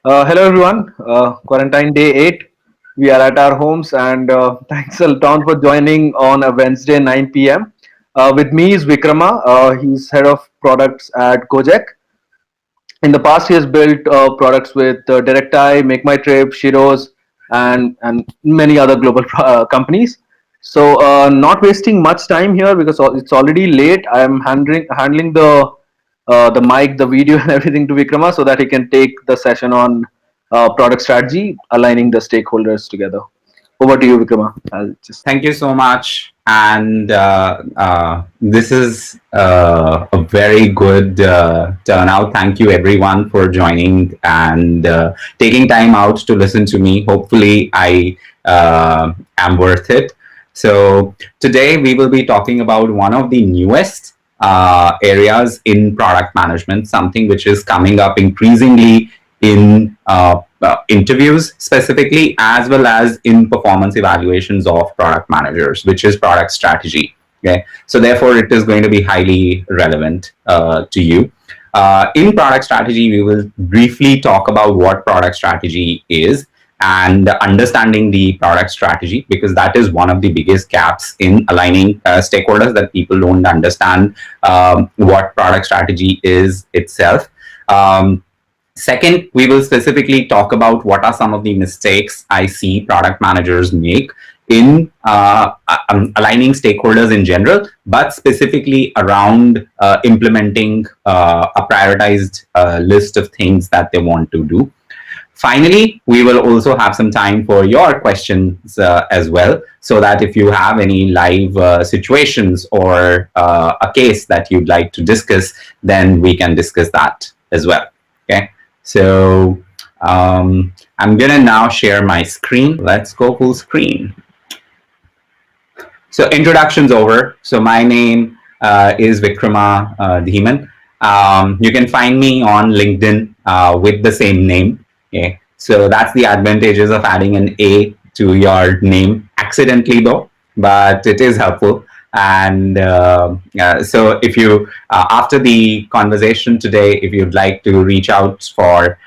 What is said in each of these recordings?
Hello everyone. Quarantine day 8. We are at our homes and thanks a ton for joining on a Wednesday 9 p.m. With me is Vikrama. He's head of products at GoJek. In the past, he has built products with DirectEye, Make My Trip, Shiros, and many other global companies. So, not wasting much time here because it's already late. I am handling the mic, the video, and everything to Vikrama so that he can take the session on product strategy, aligning the stakeholders together. Over to you, Vikrama. I'll just Thank you so much. And this is a very good turnout. Thank you, everyone, for joining and taking time out to listen to me. Hopefully, I am worth it. So, today we will be talking about one of the newest areas in product management, something which is coming up increasingly in interviews specifically, as well as in performance evaluations of product managers, which is product strategy. Okay, so therefore it is going to be highly relevant to you. In product strategy, we will briefly talk about what product strategy is and understanding the product strategy, because that is one of the biggest gaps in aligning stakeholders, that people don't understand what product strategy is itself. Second, we will specifically talk about what are some of the mistakes I see product managers make in aligning stakeholders in general, but specifically around implementing a prioritized list of things that they want to do. Finally, we will also have some time for your questions as well, so that if you have any live situations or a case that you'd like to discuss, then we can discuss that as well. Okay. So I'm gonna now share my screen. Let's go full screen. So introduction's over. So my name is Vikrama Dhiman. You can find me on LinkedIn with the same name. Okay. So that's the advantages of adding an A to your name, accidentally though, but it is helpful. And so if you, after the conversation today, if you'd like to reach out for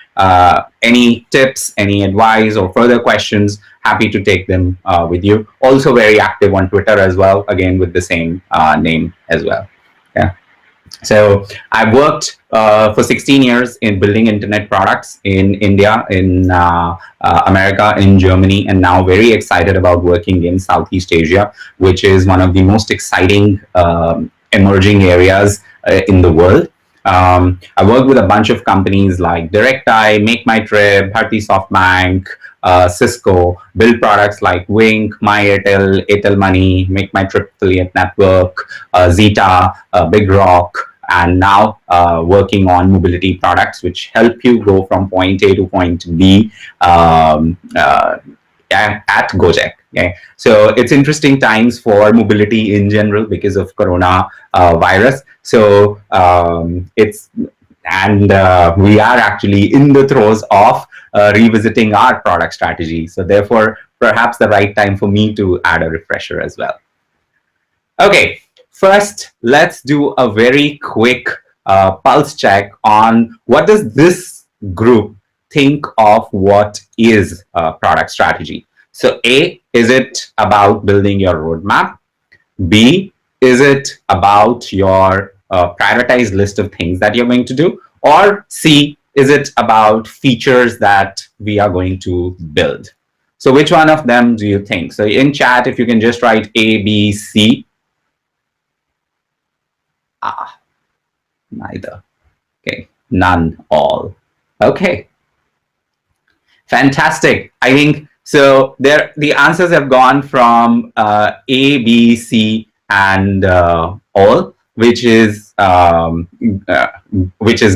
any tips, any advice, or further questions, happy to take them with you. Also very active on Twitter as well, again with the same name as well. Yeah. So I worked for 16 years in building internet products in India, in America, in Germany, and now very excited about working in Southeast Asia, which is one of the most exciting emerging areas in the world. I worked with a bunch of companies like DirectEye, Make My Trip, Bharti SoftBank, Cisco, build products like Wink, My Airtel, Airtel Money, Make My Trip Affiliate Network, Zeta, Big Rock, and now working on mobility products which help you go from point A to point B at GoJek. Okay? So it's interesting times for mobility in general because of corona virus. So we are actually in the throes of revisiting our product strategy. So therefore, perhaps the right time for me to add a refresher as well. Okay, first, let's do a very quick pulse check on what does this group think of what is product strategy. So A, is it about building your roadmap? B, is it about your prioritized list of things that you're going to do? Or C, is it about features that we are going to build? So which one of them do you think? So in chat, if you can just write A, B, C. Neither. Okay, none, all. Okay, fantastic. I think so. There, the answers have gone from A, B, C, and all, which is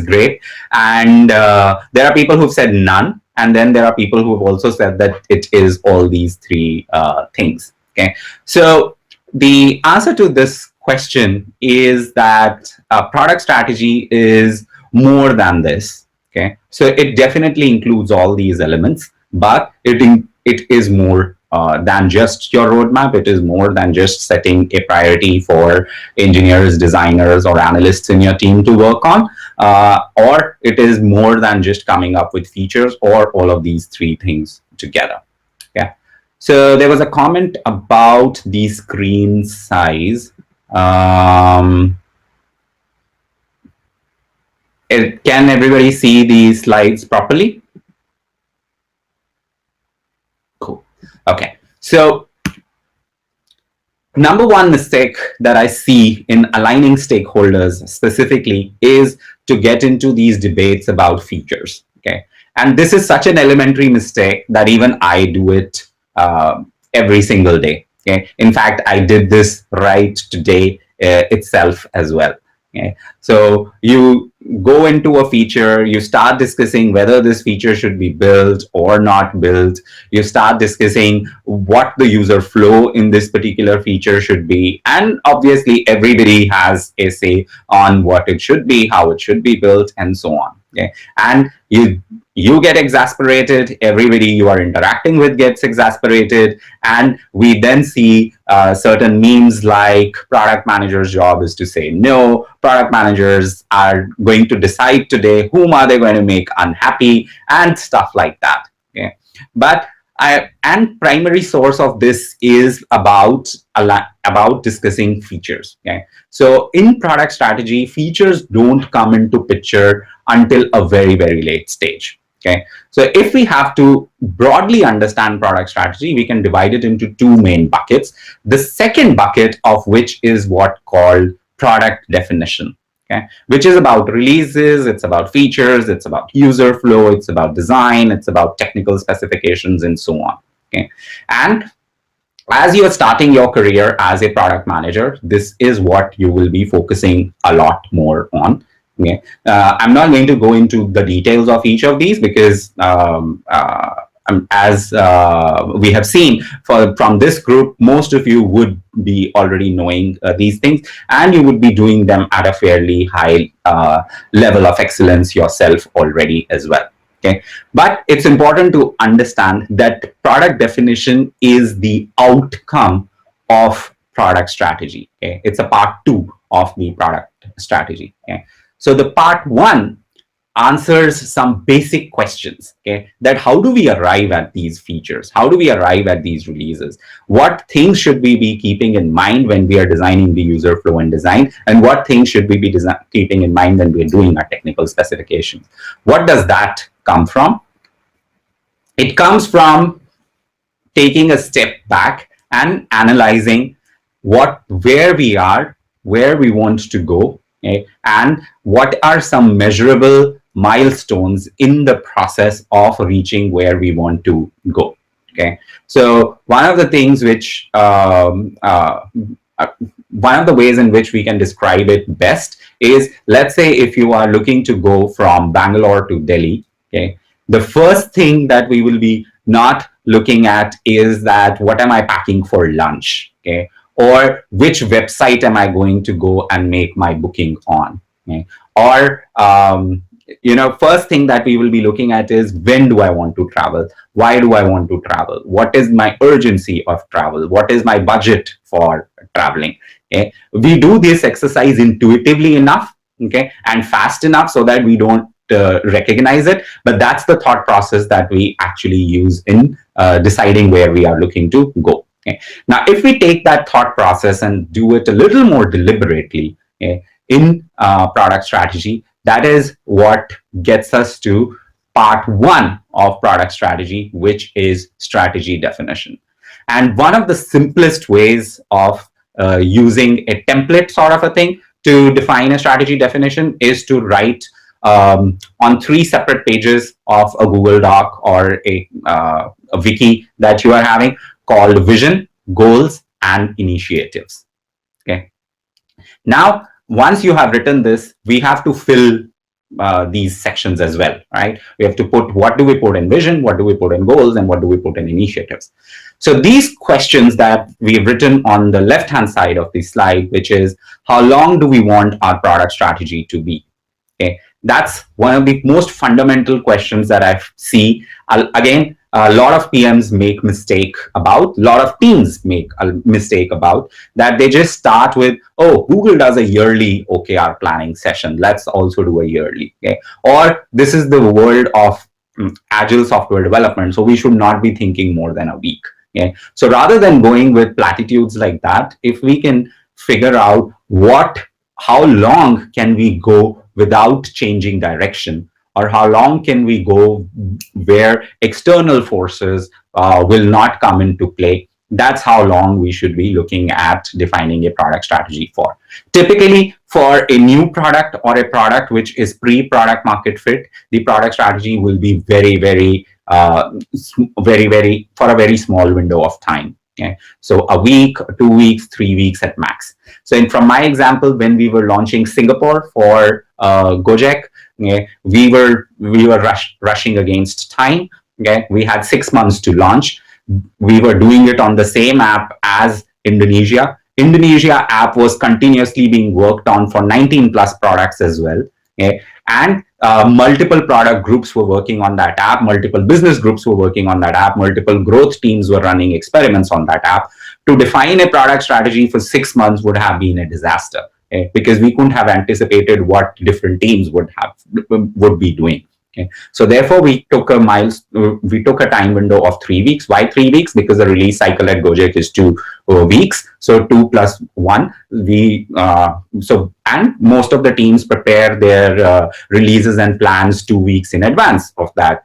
great. And there are people who've said none, and then there are people who've also said that it is all these three things. Okay, so the answer to this question is that product strategy is more than this. Okay, so it definitely includes all these elements, but it is more than just your roadmap. It is more than just setting a priority for engineers, designers, or analysts in your team to work on. or it is more than just coming up with features, or all of these three things together. Okay. So there was a comment about the screen size. Can everybody see the slides properly? Cool. Okay. So number one mistake that I see in aligning stakeholders specifically is to get into these debates about features. Okay. And this is such an elementary mistake that even I do it every single day. Okay. In fact, I did this right today itself as well. Okay. So you go into a feature, you start discussing whether this feature should be built or not built. You start discussing what the user flow in this particular feature should be. And obviously, everybody has a say on what it should be, how it should be built, and so on. Okay. And you get exasperated, everybody you are interacting with gets exasperated, and we then see certain memes like product manager's job is to say no, product managers are going to decide today whom are they going to make unhappy, and stuff like that. Okay. But and primary source of this is about discussing features. Okay. So in product strategy, features don't come into picture until a very, very late stage. Okay. So if we have to broadly understand product strategy, we can divide it into two main buckets. The second bucket of which is what called product definition. Okay, which is about releases, it's about features, it's about user flow, it's about design, it's about technical specifications, and so on. Okay, and as you are starting your career as a product manager, this is what you will be focusing a lot more on. Okay, I'm not going to go into the details of each of these because as we have seen from this group, most of you would be already knowing these things, and you would be doing them at a fairly high level of excellence yourself already as well. Okay, but it's important to understand that product definition is the outcome of product strategy. Okay, it's a part two of the product strategy. Okay, so the part one answers some basic questions. Okay, that how do we arrive at these features? How do we arrive at these releases? What things should we be keeping in mind when we are designing the user flow and design? And what things should we be keeping in mind when we're doing our technical specifications? What does that come from? It comes from taking a step back and analyzing where we are, where we want to go, okay, and what are some measurable milestones in the process of reaching where we want to go. Okay, so one of the things which one of the ways in which we can describe it best is, let's say if you are looking to go from Bangalore to Delhi. Okay, the first thing that we will be not looking at is that what am I packing for lunch? Okay, or which website am I going to go and make my booking on? Okay? Or first thing that we will be looking at is, when do I want to travel? Why do I want to travel? What is my urgency of travel? What is my budget for traveling? Okay? We do this exercise intuitively enough, okay, and fast enough so that we don't recognize it, but that's the thought process that we actually use in deciding where we are looking to go. Okay. Now, if we take that thought process and do it a little more deliberately, okay, in product strategy, that is what gets us to part one of product strategy, which is strategy definition. And one of the simplest ways of using a template sort of a thing to define a strategy definition is to write on 3 separate pages of a Google Doc or a wiki that you are having, called vision, goals, and initiatives. Okay. Now, once you have written this, we have to fill these sections as well, right? We have to put, what do we put in vision, what do we put in goals, and what do we put in initiatives. So these questions that we've written on the left-hand side of the slide, which is, how long do we want our product strategy to be? Okay. That's one of the most fundamental questions that I see. Again, a lot of PMs make mistake about, a lot of teams make a mistake about, that they just start with, oh, Google does a yearly OKR planning session, let's also do a yearly. Okay? Or this is the world of agile software development, so we should not be thinking more than a week. Okay? So rather than going with platitudes like that, if we can figure out how long can we go without changing direction, or how long can we go where external forces will not come into play, that's how long we should be looking at defining a product strategy for. Typically, for a new product or a product which is pre-product market fit, the product strategy will be very, for a very small window of time. Okay? So a week, 2 weeks, 3 weeks at max. So from my example, when we were launching Singapore for GoJek, okay, we were rushing against time. Okay, we had 6 months to launch. We were doing it on the same app as Indonesia. Indonesia app was continuously being worked on for 19 plus products as well. Okay? And multiple product groups were working on that app, multiple business groups were working on that app, multiple growth teams were running experiments on that app. To define a product strategy for 6 months would have been a disaster, okay? Because we couldn't have anticipated what different teams would be doing. Okay. So therefore, we took a time window of 3 weeks. Why 3 weeks? Because the release cycle at GoJek is 2 weeks. So 2+1. And most of the teams prepare their releases and plans 2 weeks in advance of that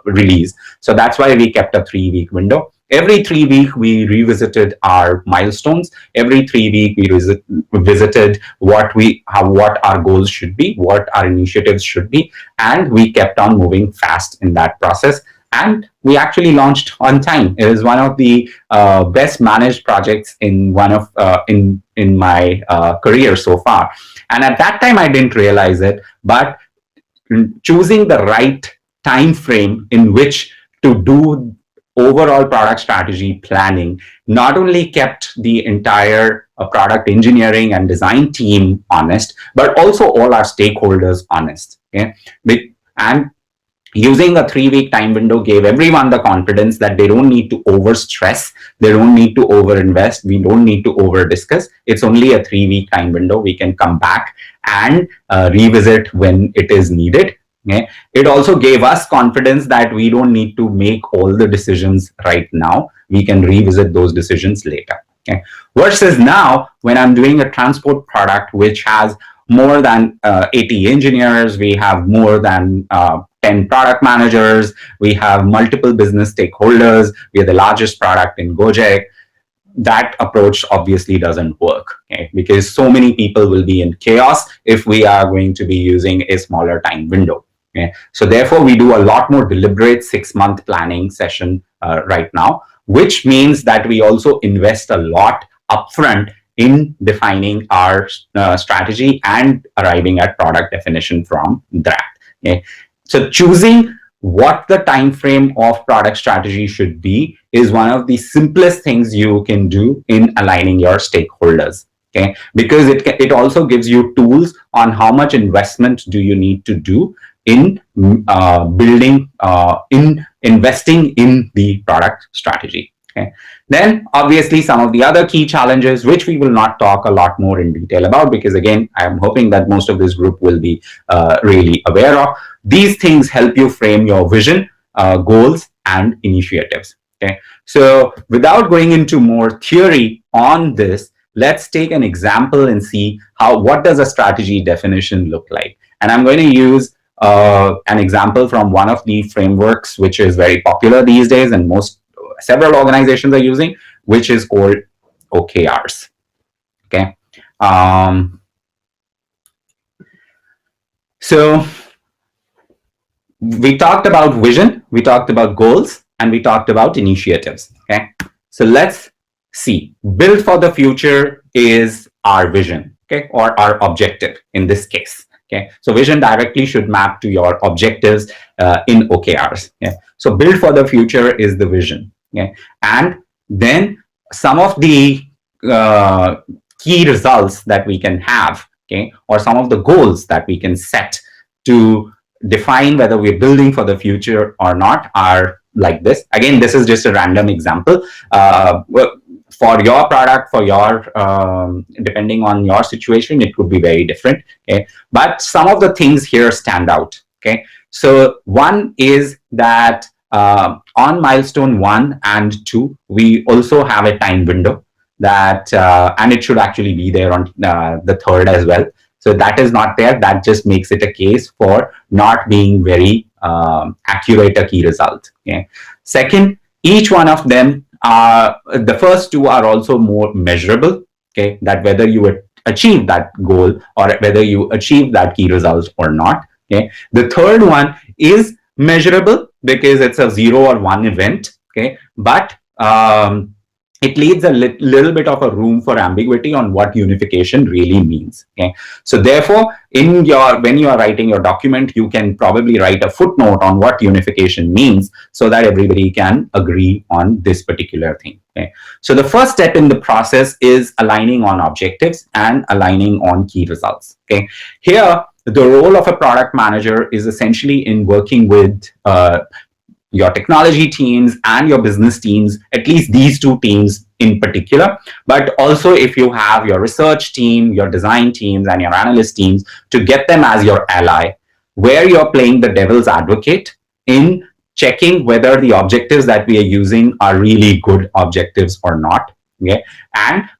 release. So that's why we kept a 3-week window. Every 3 weeks, we revisited our milestones. Every 3 weeks, we visited what our goals should be, what our initiatives should be, and we kept on moving fast in that process. And we actually launched on time. It is one of the best managed projects in my career so far. And at that time, I didn't realize it, but choosing the right time frame in which to do overall product strategy planning not only kept the entire product engineering and design team honest, but also all our stakeholders honest. Okay? And using a 3-week time window gave everyone the confidence that they don't need to over stress, they don't need to over invest, we don't need to over discuss. It's only a 3-week time window. We can come back and revisit when it is needed. Okay? It also gave us confidence that we don't need to make all the decisions right now. We can revisit those decisions later. Okay? Versus now, when I'm doing a transport product which has more than 80 engineers, we have more than 10 product managers, we have multiple business stakeholders, we are the largest product in GoJek. That approach obviously doesn't work, okay? Because so many people will be in chaos if we are going to be using a smaller time window. Okay? So therefore, we do a lot more deliberate 6-month planning session right now, which means that we also invest a lot upfront in defining our strategy and arriving at product definition from that. Okay? So choosing what the time frame of product strategy should be is one of the simplest things you can do in aligning your stakeholders. Okay? Because it also gives you tools on how much investment do you need to do in investing in the product strategy. Okay. Then obviously some of the other key challenges, which we will not talk a lot more in detail about, because again, I'm hoping that most of this group will be really aware of. These things help you frame your vision, goals, and initiatives. Okay. So without going into more theory on this, let's take an example and see what does a strategy definition look like. And I'm going to use an example from one of the frameworks which is very popular these days and several organizations are using, which is called OKRs. Okay. So we talked about vision, we talked about goals, and we talked about initiatives. Okay. So let's see. Build for the future is our vision, okay, or our objective in this case. Okay, so vision directly should map to your objectives in OKRs. Okay? So build for the future is the vision. Okay? And then some of the key results that we can have, okay, or some of the goals that we can set to define whether we're building for the future or not are like this. Again, this is just a random example. For your product, for your depending on your situation, it could be very different. Okay, but some of the things here stand out. Okay, so one is that on milestone 1 and 2, we also have a time window that, and it should actually be there on the third as well. So that is not there. That just makes it a case for not being very accurate a key result. Okay. Second, each one of them, the first two are also more measurable. Okay, that whether you achieve that goal or whether you achieve that key result or not. Okay, the third one is measurable because it's a 0 or 1 event. Okay, but it leaves a little bit of a room for ambiguity on what unification really means. Okay, so therefore, when you are writing your document, you can probably write a footnote on what unification means so that everybody can agree on this particular thing. Okay, so the first step in the process is aligning on objectives and aligning on key results. Okay, here the role of a product manager is essentially in working with your technology teams and your business teams, at least these two teams in particular, but also if you have your research team, your design teams, and your analyst teams, to get them as your ally, where you're playing the devil's advocate in checking whether the objectives that we are using are really good objectives or not. Okay,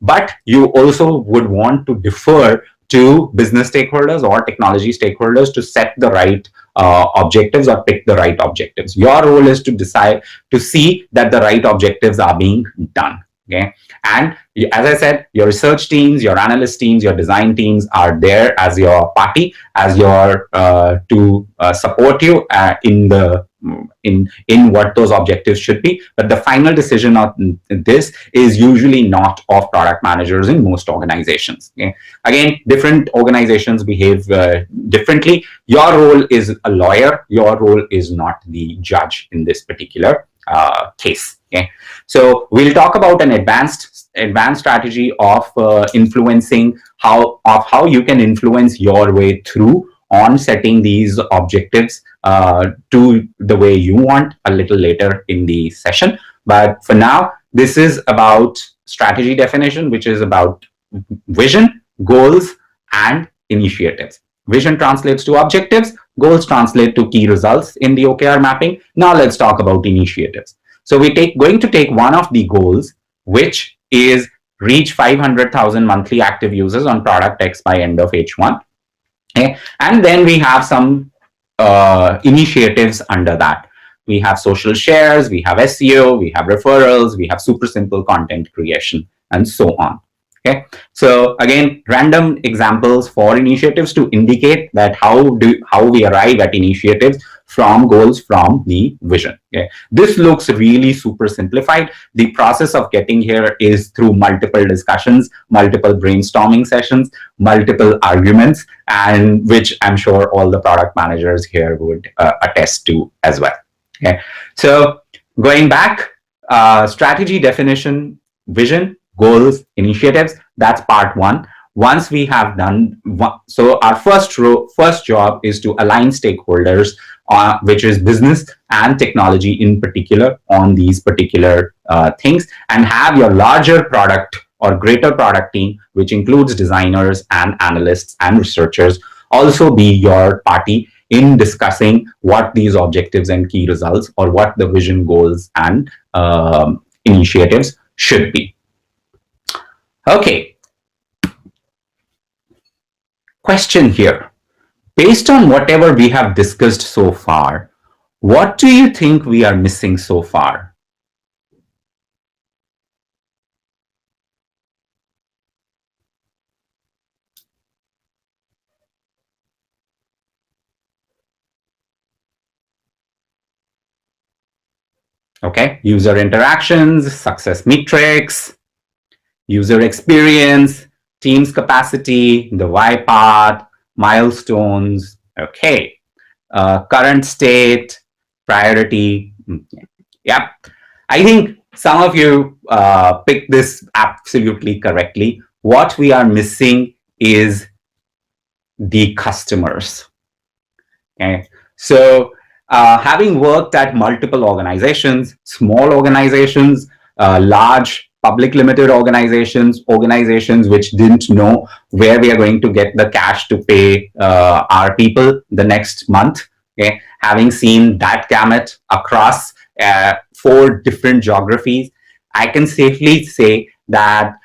but you also would want to defer to business stakeholders or technology stakeholders to set the right objectives or pick the right objectives. Your role is to decide, to see that the right objectives are being done. Okay, and as I said, your research teams, your analyst teams, your design teams are there as your party, as your to support you in what those objectives should be. But the final decision on this is usually not of product managers in most organizations. Okay? Again, different organizations behave differently. Your role is a lawyer. Your role is not the judge in this particular case. Okay, so we'll talk about an advanced strategy of influencing how you can influence your way through on setting these objectives to the way you want a little later in the session. But for now, this is about strategy definition, which is about vision, goals, and initiatives. Vision translates to objectives, goals translate to key results in the OKR mapping. Now let's talk about initiatives. So we're going to take one of the goals, which is reach 500,000 monthly active users on product X by end of H1. Okay? And then we have some initiatives under that. We have social shares, we have SEO, we have referrals, we have super simple content creation, and so on. Okay, so again, random examples for initiatives to indicate that how we arrive at initiatives from goals from the vision. Okay, this looks really super simplified. The process of getting here is through multiple discussions, multiple brainstorming sessions, multiple arguments, and which I'm sure all the product managers here would attest to as well. Okay, so going back, strategy definition, vision, goals, initiatives, that's part one. Once we have done, so our first job is to align stakeholders, which is business and technology in particular, on these particular things, and have your larger product or greater product team, which includes designers and analysts and researchers, also be your party in discussing what these objectives and key results, or what the vision, goals, and initiatives should be. Okay. Question here. Based on whatever we have discussed so far, what do you think we are missing so far? Okay, user interactions, success metrics, user experience, team's capacity, the why part, milestones. Okay, current state, priority. Yep, I think some of you picked this absolutely correctly. What we are missing is the customers. Okay, so having worked at multiple organizations, small organizations, large public limited organizations, organizations which didn't know where we are going to get the cash to pay our people the next month. Okay, having seen that gamut across 4 different geographies, I can safely say that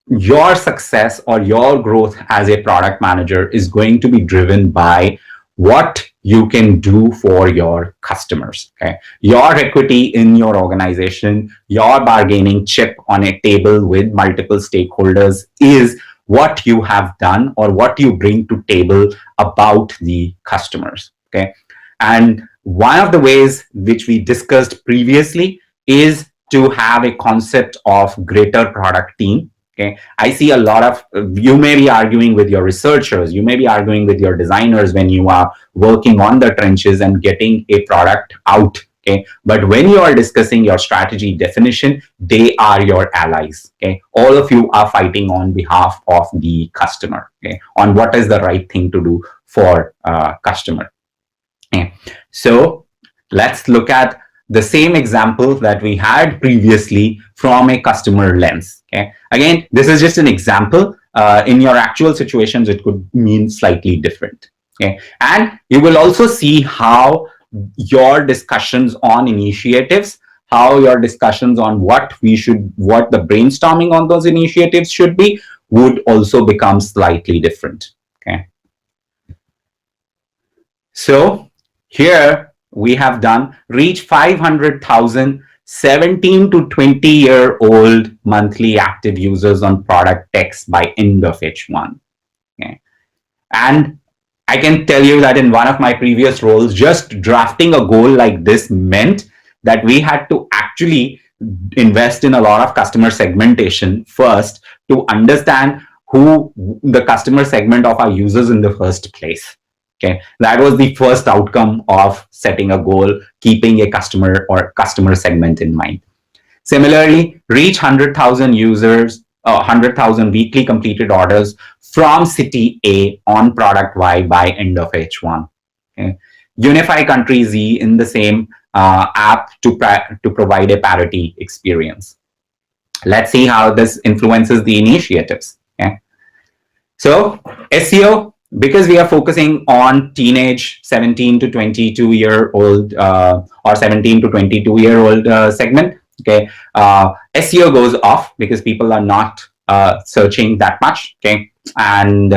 your success or your growth as a product manager is going to be driven by what you can do for your customers. Okay, your equity in your organization, your bargaining chip on a table with multiple stakeholders is what you have done or what you bring to table about the customers. Okay, and one of the ways which we discussed previously is to have a concept of greater product team. Okay, I see a lot of, you may be arguing with your researchers, you may be arguing with your designers when you are working on the trenches and getting a product out. Okay, but when you are discussing your strategy definition, they are your allies. Okay, all of you are fighting on behalf of the customer. Okay, on what is the right thing to do for customer. Okay. So let's look at the same example that we had previously from a customer lens. Okay. Again, this is just an example. In your actual situations, it could mean slightly different. Okay. And you will also see how your discussions on initiatives, how your discussions on what the brainstorming on those initiatives should be, would also become slightly different. Okay. So here we have done reach 500,000 17 to 20-year-old monthly active users on product text by end of H1. Okay. And I can tell you that in one of my previous roles, just drafting a goal like this meant that we had to actually invest in a lot of customer segmentation first to understand who the customer segment of our users in the first place. Okay, that was the first outcome of setting a goal, keeping a customer or customer segment in mind. Similarly, reach 100,000 users, 100,000 weekly completed orders from city A on product Y by end of H1. Okay. Unify country Z in the same app to provide a parity experience. Let's see how this influences the initiatives. Okay. So SEO, because we are focusing on teenage 17 to 22-year-old or 17 to 22-year-old segment, okay, SEO goes off because people are not searching that much. Okay, and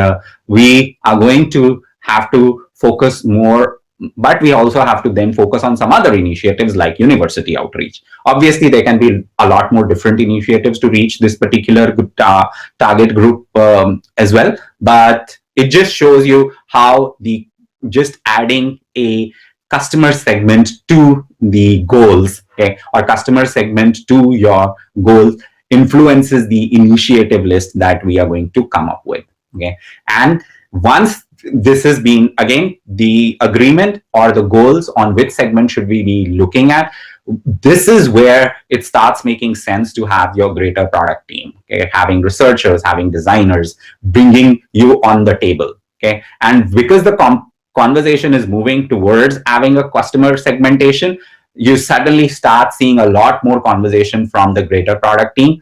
we are going to have to focus more, but we also have to then focus on some other initiatives like university outreach. Obviously, there can be a lot more different initiatives to reach this particular target group as well, but it just shows you how the just adding a customer segment to the goals, okay, or customer segment to your goals influences the initiative list that we are going to come up with. Okay, and once this has been, again, the agreement or the goals on which segment should we be looking at, this is where it starts making sense to have your greater product team, okay, having researchers, having designers, bringing you on the table. Okay, and because the conversation is moving towards having a customer segmentation, you suddenly start seeing a lot more conversation from the greater product team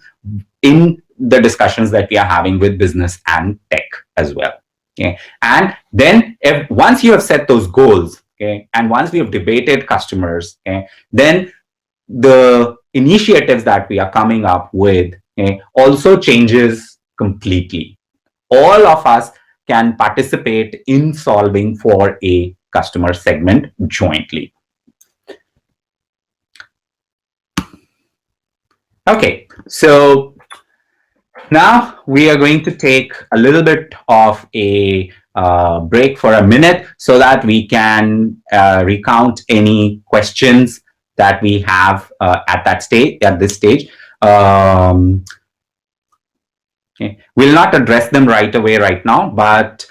in the discussions that we are having with business and tech as well. Okay, and then once you have set those goals, okay, and once we have debated customers, okay, then the initiatives that we are coming up with, okay, also changes completely. All of us can participate in solving for a customer segment jointly. Okay, so now we are going to take a little bit of a break for a minute so that we can recount any questions that we have at this stage. Okay. We'll not address them right away right now, but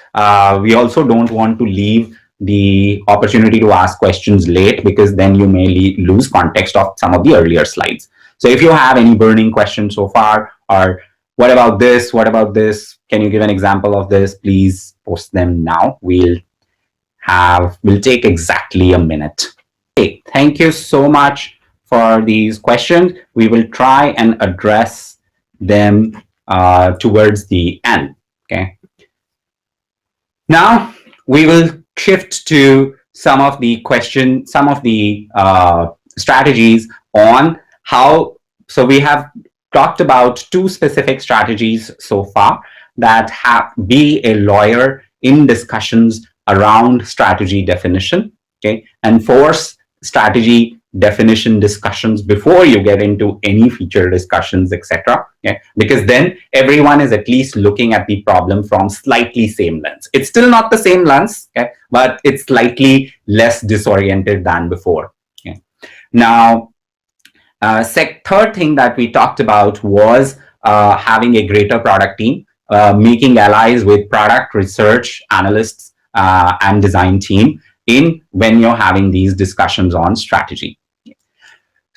we also don't want to leave the opportunity to ask questions late, because then you may lose context of some of the earlier slides. So if you have any burning questions so far, or what about this? What about this? Can you give an example of this? Please post them now. We'll will take exactly a minute. Okay, thank you so much for these questions. We will try and address them towards the end. Okay. Now we will shift to some of the strategies on how. So we have talked about two specific strategies so far, that have be a lawyer in discussions around strategy definition, okay, and force strategy definition discussions before you get into any feature discussions, etc. Okay? Because then everyone is at least looking at the problem from slightly same lens. It's still not the same lens, okay, but it's slightly less disoriented than before. Okay? Now, third thing that we talked about was having a greater product team, making allies with product research analysts and design team in when you're having these discussions on strategy.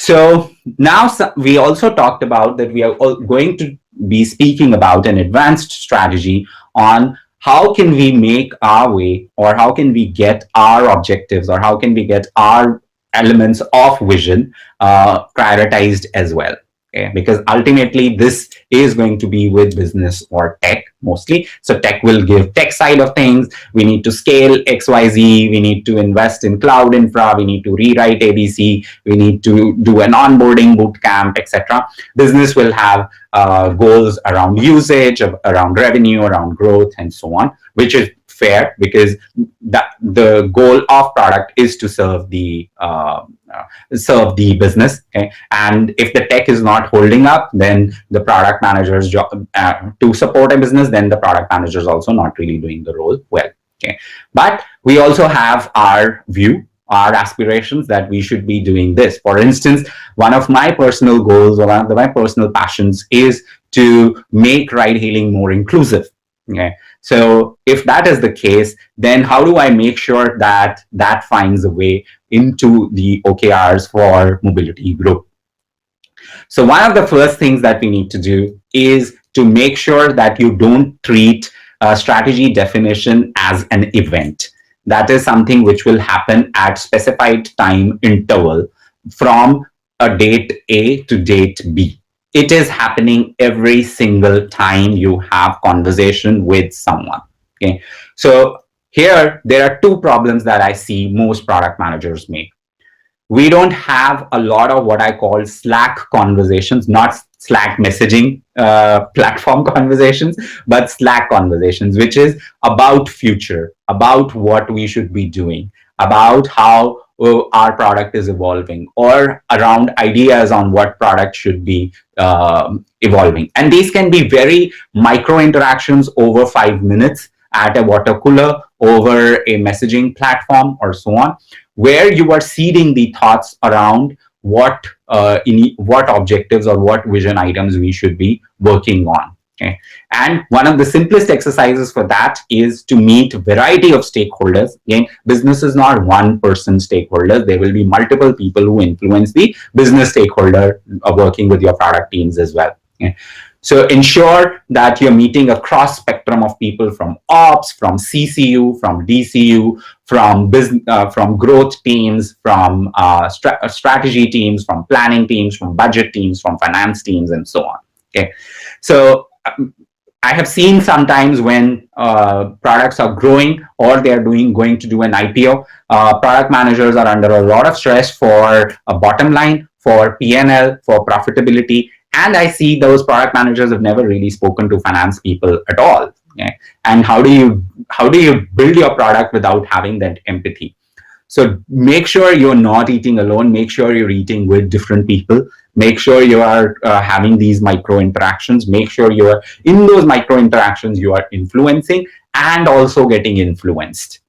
So now we also talked about that we are going to be speaking about an advanced strategy on how can we make our way, or how can we get our objectives, or how can we get our elements of vision prioritized as well. Okay? Because ultimately this is going to be with business or tech mostly. So tech will give tech side of things. We need to scale XYZ. We need to invest in cloud infra. We need to rewrite ABC. We need to do an onboarding boot camp, etc. Business will have goals around usage, around revenue, around growth, and so on, which is fair, because the goal of product is to serve the business. Okay? And if the tech is not holding up, then the product manager's job to support a business, then the product manager is also not really doing the role well. Okay? But we also have our view, our aspirations, that we should be doing this. For instance, one of my personal goals, or one of my personal passions, is to make ride hailing more inclusive. Okay? So if that is the case, then how do I make sure that that finds a way into the OKRs for mobility group? So one of the first things that we need to do is to make sure that you don't treat strategy definition as an event. That is something which will happen at specified time interval from a date A to date B. It is happening every single time you have conversation with someone. Okay, so here there are two problems that I see most product managers make. We don't have a lot of what I call Slack conversations, not Slack messaging platform conversations, but Slack conversations, which is about future, about what we should be doing, about how our product is evolving, or around ideas on what product should be evolving. And these can be very micro interactions over 5 minutes at a water cooler, over a messaging platform, or so on, where you are seeding the thoughts around what objectives or what vision items we should be working on. Okay. And one of the simplest exercises for that is to meet a variety of stakeholders. Again, business is not one person stakeholders. There will be multiple people who influence the business stakeholder working with your product teams as well. Okay. So ensure that you're meeting a cross spectrum of people, from ops, from CCU, from DCU, from business, from growth teams, from strategy teams, from planning teams, from budget teams, from finance teams, and so on. Okay, so I have seen sometimes when products are growing, or they're going to do an IPO, product managers are under a lot of stress for a bottom line, for P&L, for profitability. And I see those product managers have never really spoken to finance people at all. Okay? And how do you build your product without having that empathy? So make sure you're not eating alone. Make sure you're eating with different people. Make sure you are having these micro interactions. Make sure you are in those micro interactions, you are influencing and also getting influenced.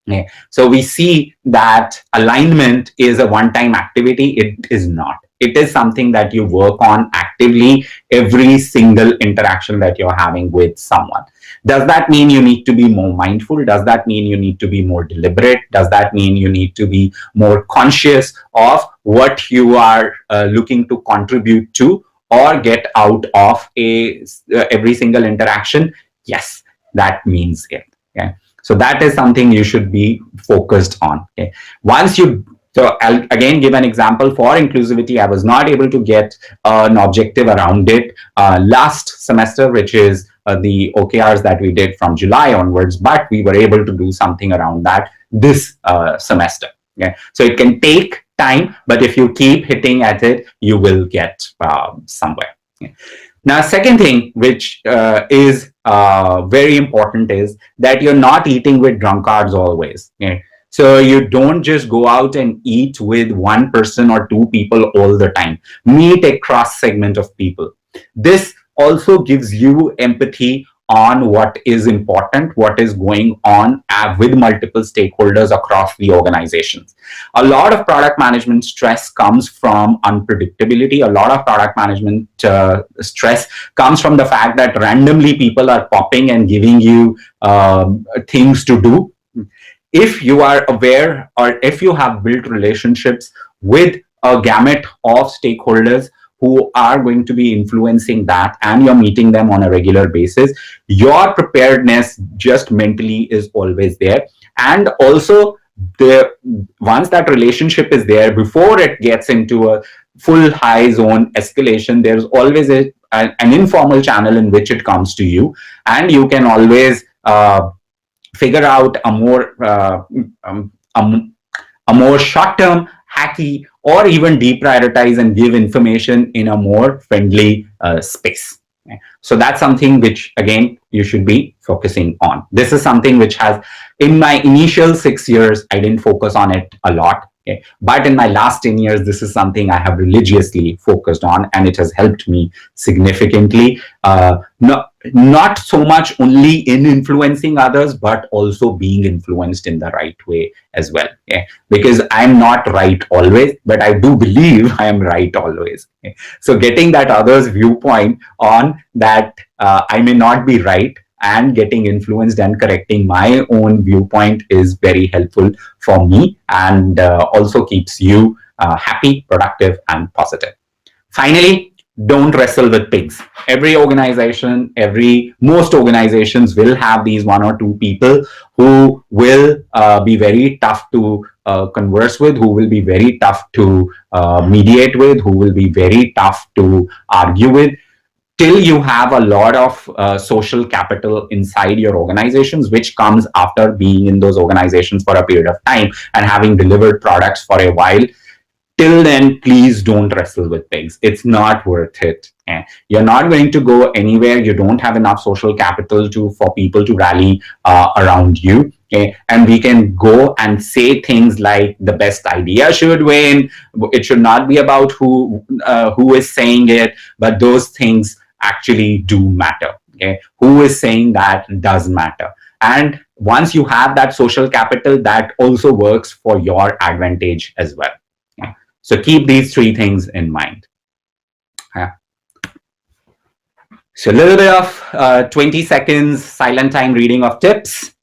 Okay. So we see that alignment is a one-time activity. It is not. It is something that you work on actively every single interaction that you're having with someone. Does that mean you need to be more mindful? Does that mean you need to be more deliberate? Does that mean you need to be more conscious of what you are looking to contribute to or get out of every single interaction? Yes, that means it. Okay. So that is something you should be focused on. Okay. Once you So I'll again give an example for inclusivity. I was not able to get an objective around it last semester, which is the OKRs that we did from July onwards, but we were able to do something around that this semester. Okay. So it can take time, but if you keep hitting at it, you will get somewhere. Okay. Now, second thing, which is very important, is that you're not eating with drunkards always. Okay? So you don't just go out and eat with one person or two people all the time. Meet a cross segment of people. This also gives you empathy on what is important, what is going on with multiple stakeholders across the organizations. A lot of product management stress comes from unpredictability. A lot of product management stress comes from the fact that randomly people are popping and giving you things to do. If you are aware, or if you have built relationships with a gamut of stakeholders who are going to be influencing that, and you're meeting them on a regular basis, your preparedness just mentally is always there. And also, once that relationship is there, before it gets into a full high zone escalation, there's always an informal channel in which it comes to you, and you can always figure out a more short-term, hacky, or even deprioritize and give information in a more friendly space. Okay. So that's something which, again, you should be focusing on. This is something which has, in my initial 6 years, I didn't focus on it a lot. Okay. But in my last 10 years, this is something I have religiously focused on, and it has helped me significantly. Not so much only in influencing others, but also being influenced in the right way as well. Okay? Because I'm not right always, but I do believe I am right always. Okay? So getting that other's viewpoint on that I may not be right, and getting influenced and correcting my own viewpoint is very helpful for me, and also keeps you happy, productive, and positive. Finally, don't wrestle with pigs. Most organizations will have these one or two people who will be very tough to converse with, who will be very tough to mediate with, who will be very tough to argue with. Till you have a lot of social capital inside your organizations, which comes after being in those organizations for a period of time and having delivered products for a while, till then, please don't wrestle with pigs. It's not worth it. You're not going to go anywhere. You don't have enough social capital for people to rally around you. Okay? And we can go and say things like the best idea should win. It should not be about who is saying it, but those things actually do matter. Okay? Who is saying that does matter. And once you have that social capital, that also works for your advantage as well. Okay? So keep these three things in mind. So a little bit of 20 seconds silent time reading of tips.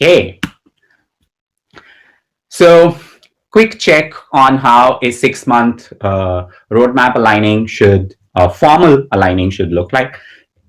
Okay. So quick check on how a 6-month roadmap aligning formal aligning should look like.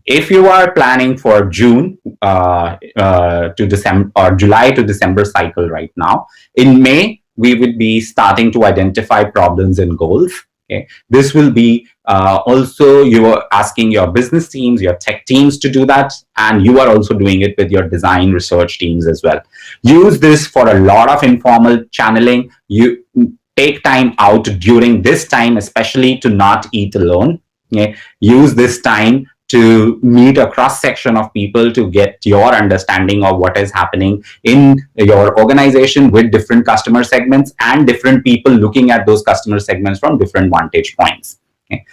If you are planning for June to December, or July to December cycle right now, in May, we would be starting to identify problems and goals. Okay. This will be also, you are asking your business teams, your tech teams to do that, and you are also doing it with your design research teams as well. Use this for a lot of informal channeling. You take time out during this time, especially to not eat alone. Okay. Use this time to meet a cross section of people to get your understanding of what is happening in your organization with different customer segments and different people looking at those customer segments from different vantage points. Okay.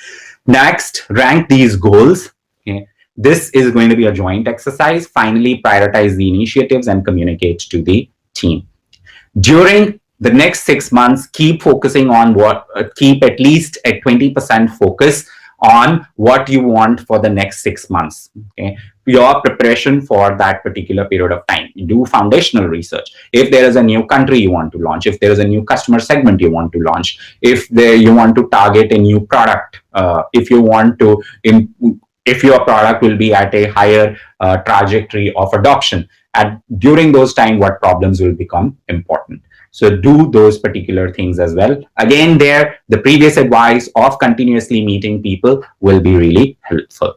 Next, rank these goals. Okay. This is going to be a joint exercise. Finally, prioritize the initiatives and communicate to the team. During the next 6 months, keep focusing on keep at least a 20% focus on what you want for the next 6 months. Okay. your preparation for that particular period of time. You do foundational research. If there is a new country you want to launch, if there is a new customer segment you want to launch, if you want to target a new product, if you want to if your product will be at a higher trajectory of adoption, and during those time what problems will become important. So do those particular things as well. Again, there the previous advice of continuously meeting people will be really helpful.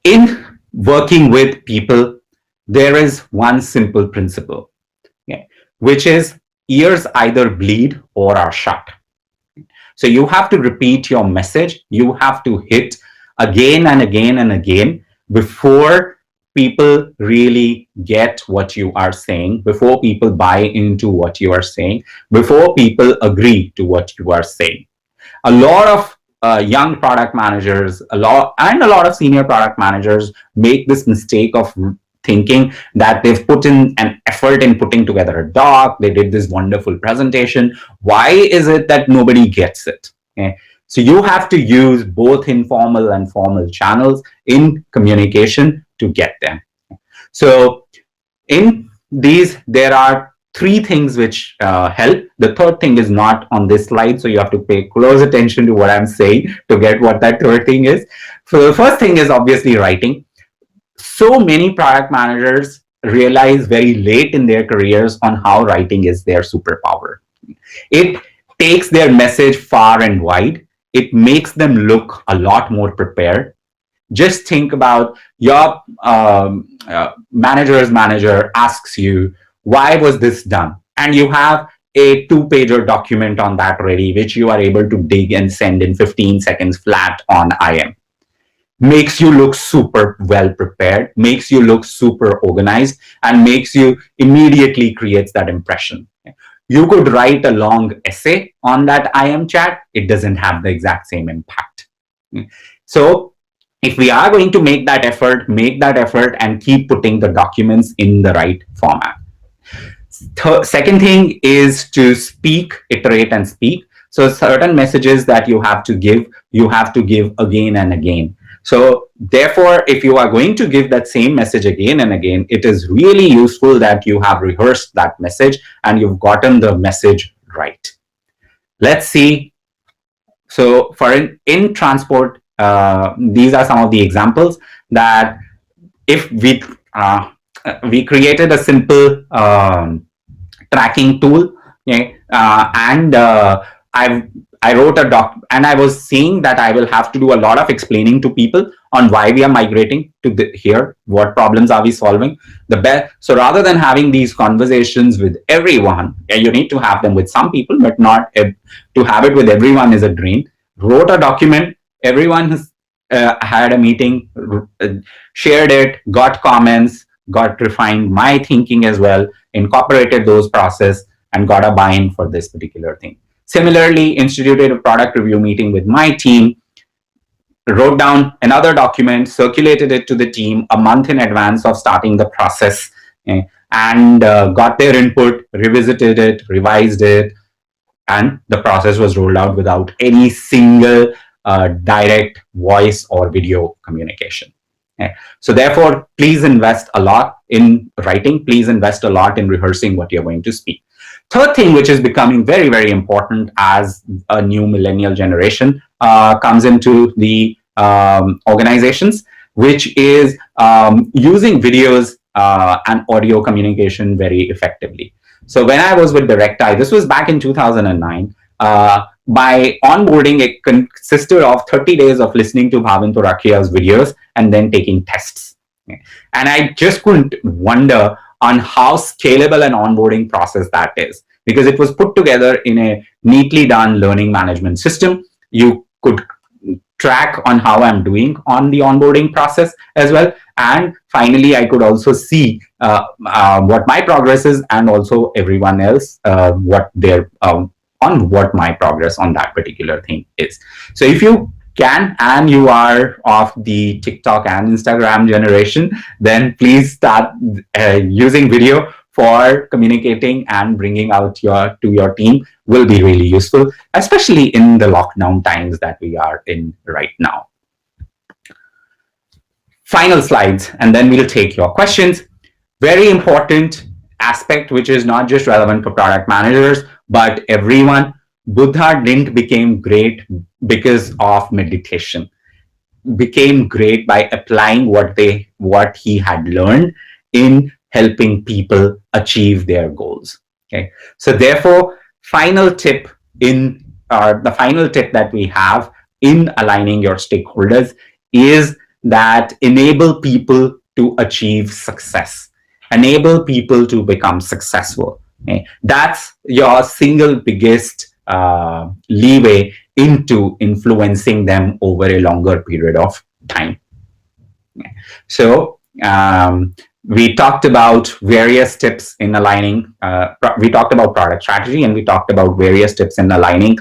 In working with people, there is one simple principle, okay, which is ears either bleed or are shut. So you have to repeat your message. You have to hit again and again and again before people really get what you are saying, before people buy into what you are saying, before people agree to what you are saying. A lot of young product managers, a lot of senior product managers make this mistake of thinking that they've put in an effort in putting together a doc, they did this wonderful presentation. Why is it that nobody gets it? Okay? So you have to use both informal and formal channels in communication to get them. So in these, there are three things which help. The third thing is not on this slide, so you have to pay close attention to what I'm saying to get what that third thing is. So the first thing is obviously writing. So many product managers realize very late in their careers on how writing is their superpower. It takes their message far and wide. It makes them look a lot more prepared. Just think about your manager's manager asks you, why was this done? And you have a 2-pager document on that ready, which you are able to dig and send in 15 seconds flat on IM. Makes you look super well prepared, makes you look super organized, and makes you immediately creates that impression. You could write a long essay on that IM chat. It doesn't have the exact same impact. So if we are going to make that effort and keep putting the documents in the right format. Second thing is to speak, iterate, and speak. So certain messages that you have to give again and again. So therefore, if you are going to give that same message again and again, it is really useful that you have rehearsed that message and you've gotten the message right. Let's see. So for in transport, these are some of the examples that if we created a simple tracking tool, okay, and I wrote a doc, and I was seeing that I will have to do a lot of explaining to people on why we are migrating to here, what problems are we solving. So rather than having these conversations with everyone, you need to have them with some people, but not to have it with everyone is a drain. Wrote a document, everyone has had a meeting, shared it, got comments, got refined my thinking as well, incorporated those process, and got a buy-in for this particular thing. Similarly, instituted a product review meeting with my team, wrote down another document, circulated it to the team a month in advance of starting the process, and got their input, revisited it, revised it, and the process was rolled out without any single direct voice or video communication. So therefore, please invest a lot in writing. Please invest a lot in rehearsing what you're going to speak. Third thing, which is becoming very, very important as a new millennial generation comes into the organizations, which is using videos and audio communication very effectively. So when I was with DirectEye, this was back in 2009, my onboarding, it consisted of 30 days of listening to Bhavin Torakia's videos and then taking tests. And I just couldn't wonder on how scalable an onboarding process that is, because it was put together in a neatly done learning management system. You could track on how I'm doing on the onboarding process as well. And finally, I could also see what my progress is, and also everyone else what their on what my progress on that particular thing is. So if you can, and you are of the TikTok and Instagram generation, then please start using video for communicating and bringing out to your team will be really useful, especially in the lockdown times that we are in right now. Final slides, and then we'll take your questions. Very important aspect, which is not just relevant for product managers, but everyone. Buddha didn't become great because of meditation, became great by applying what he had learned in helping people achieve their goals. Okay, so therefore, final tip in the final tip that we have in aligning your stakeholders is that enable people to achieve success, enable people to become successful. Okay? That's your single biggest leeway into influencing them over a longer period of time. So we talked about various tips in aligning. We talked about product strategy, and we talked about various tips in aligning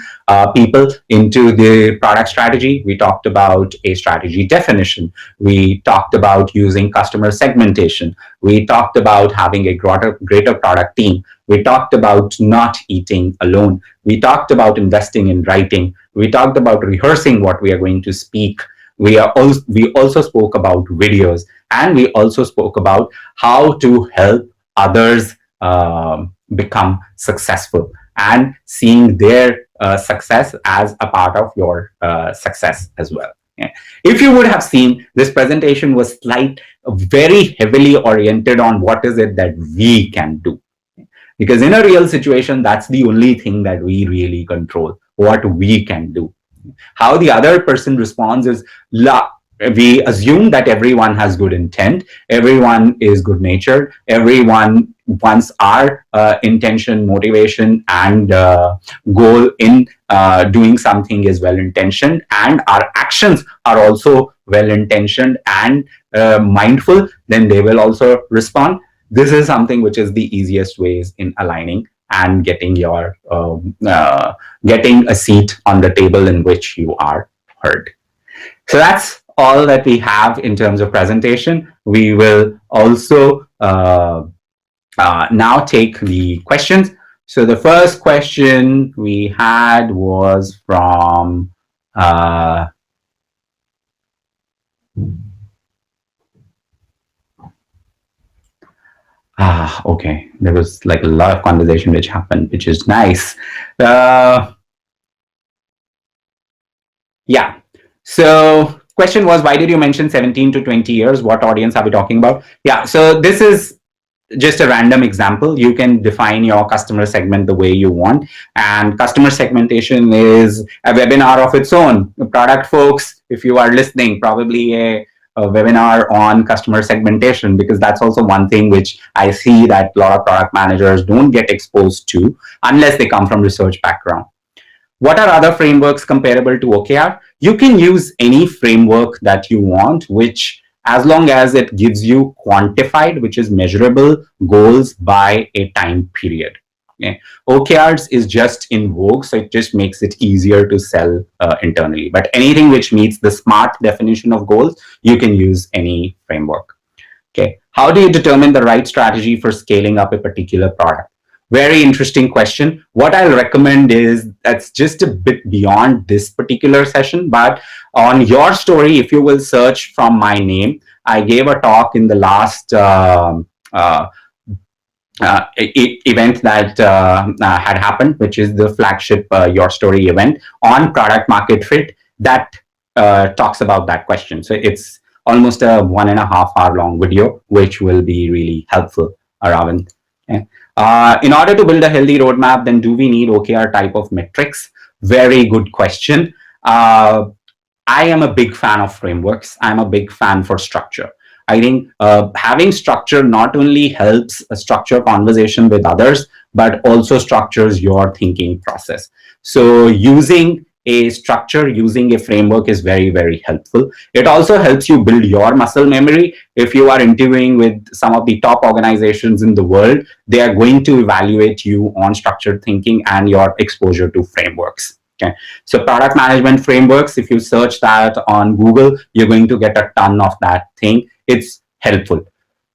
people into the product strategy. We talked about a strategy definition. We talked about using customer segmentation. We talked about having a greater product team. We talked about not eating alone. We talked about investing in writing. We talked about rehearsing what we are going to speak. We also spoke about videos, and we also spoke about how to help others become successful and seeing their success as a part of your success as well. Yeah. If you would have seen, this presentation was very heavily oriented on what is it that we can do. Because in a real situation, that's the only thing that we really control, what we can do. How the other person responds is, we assume that everyone has good intent, everyone is good natured, everyone wants our intention, motivation, and goal in doing something is well intentioned, and our actions are also well intentioned and mindful, then they will also respond. This is something which is the easiest ways in aligning and getting getting a seat on the table in which you are heard. So that's all that we have in terms of presentation. We will also now take the questions. So the first question we had was from okay. There was like a lot of conversation which happened, which is nice. Yeah. So question was, why did you mention 17 to 20 years? What audience are we talking about? Yeah. So this is just a random example. You can define your customer segment the way you want. And customer segmentation is a webinar of its own. The product folks, if you are listening, probably a webinar on customer segmentation, because that's also one thing which I see that a lot of product managers don't get exposed to unless they come from research background. What are other frameworks comparable to OKR? You can use any framework that you want, which as long as it gives you quantified, which is measurable goals by a time period. Okay. OKRs is just in vogue, so it just makes it easier to sell internally. But anything which meets the SMART definition of goals, you can use any framework. Okay. How do you determine the right strategy for scaling up a particular product? Very interesting question. What I'll recommend is, that's just a bit beyond this particular session, but on your story, if you will search from my name, I gave a talk in the last event that had happened, which is the flagship Your Story event on product market fit, that talks about that question. So it's almost a 1.5 hour long video, which will be really helpful, Aravind. Okay. In order to build a healthy roadmap, then do we need OKR type of metrics? Very good question. I am a big fan of frameworks. I'm a big fan for structure. I think having structure not only helps structure conversation with others, but also structures your thinking process. So using a structure, using a framework is very, very helpful. It also helps you build your muscle memory. If you are interviewing with some of the top organizations in the world, they are going to evaluate you on structured thinking and your exposure to frameworks. Okay. So product management frameworks, if you search that on Google, you're going to get a ton of that thing. It's helpful.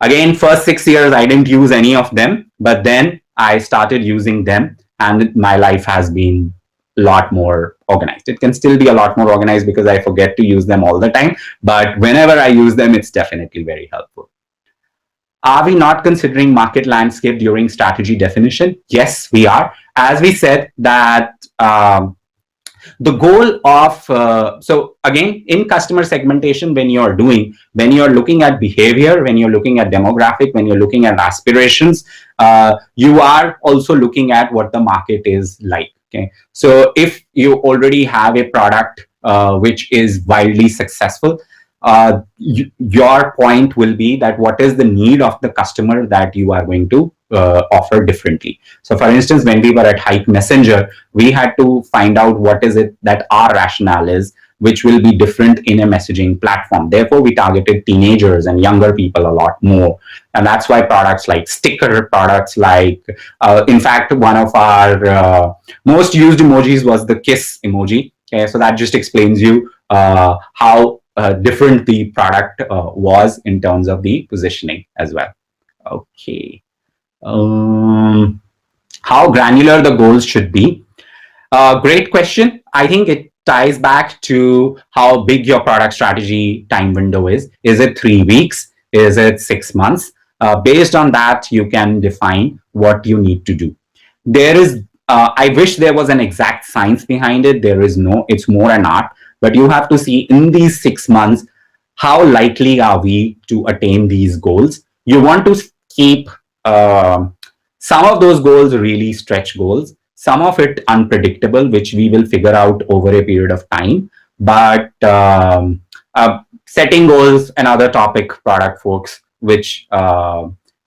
Again, first 6 years, I didn't use any of them, but then I started using them and my life has been lot more organized. It can still be a lot more organized because I forget to use them all the time, but whenever I use them, it's definitely very helpful. Are we not considering market landscape during strategy definition? Yes, we are. As we said that the goal of so again, in customer segmentation, when you're looking at behavior, when you're looking at demographic, when you're looking at aspirations, you are also looking at what the market is like. Okay, so if you already have a product which is wildly successful, your point will be that what is the need of the customer that you are going to offer differently. So for instance, when we were at Hike Messenger, we had to find out what is it that our rationale is, which will be different in a messaging platform. Therefore, we targeted teenagers and younger people a lot more. And that's why products like sticker, products like, in fact, one of our most used emojis was the kiss emoji. Okay, so that just explains you how different the product was in terms of the positioning as well. Okay. How granular the goals should be? Great question. I think it ties back to how big your product strategy time window is. Is it 3 weeks? Is it 6 months? Based on that, you can define what you need to do. There is, I wish there was an exact science behind it. There is no, it's more an art. But you have to see in these 6 months, how likely are we to attain these goals? You want to keep some of those goals really stretch goals, some of it unpredictable, which we will figure out over a period of time. But setting goals, another topic, product folks, which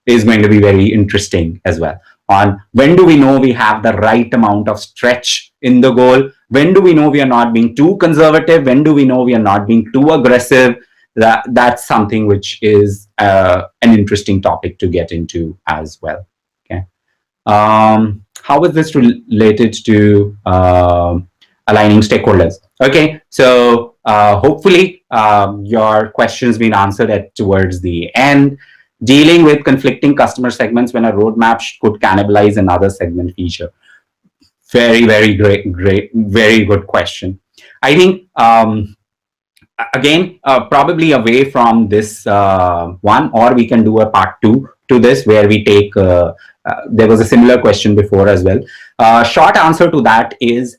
is going to be very interesting as well. On when do we know we have the right amount of stretch in the goal? When do we know we are not being too conservative? When do we know we are not being too aggressive? That's something which is an interesting topic to get into as well. Okay. How is this related to aligning stakeholders? Okay, so hopefully your question's been answered towards the end. Dealing with conflicting customer segments when a roadmap could cannibalize another segment feature. Very, very great, very good question. I think again, probably away from this one, or we can do a part two to this where we take, there was a similar question before as well. Short answer to that is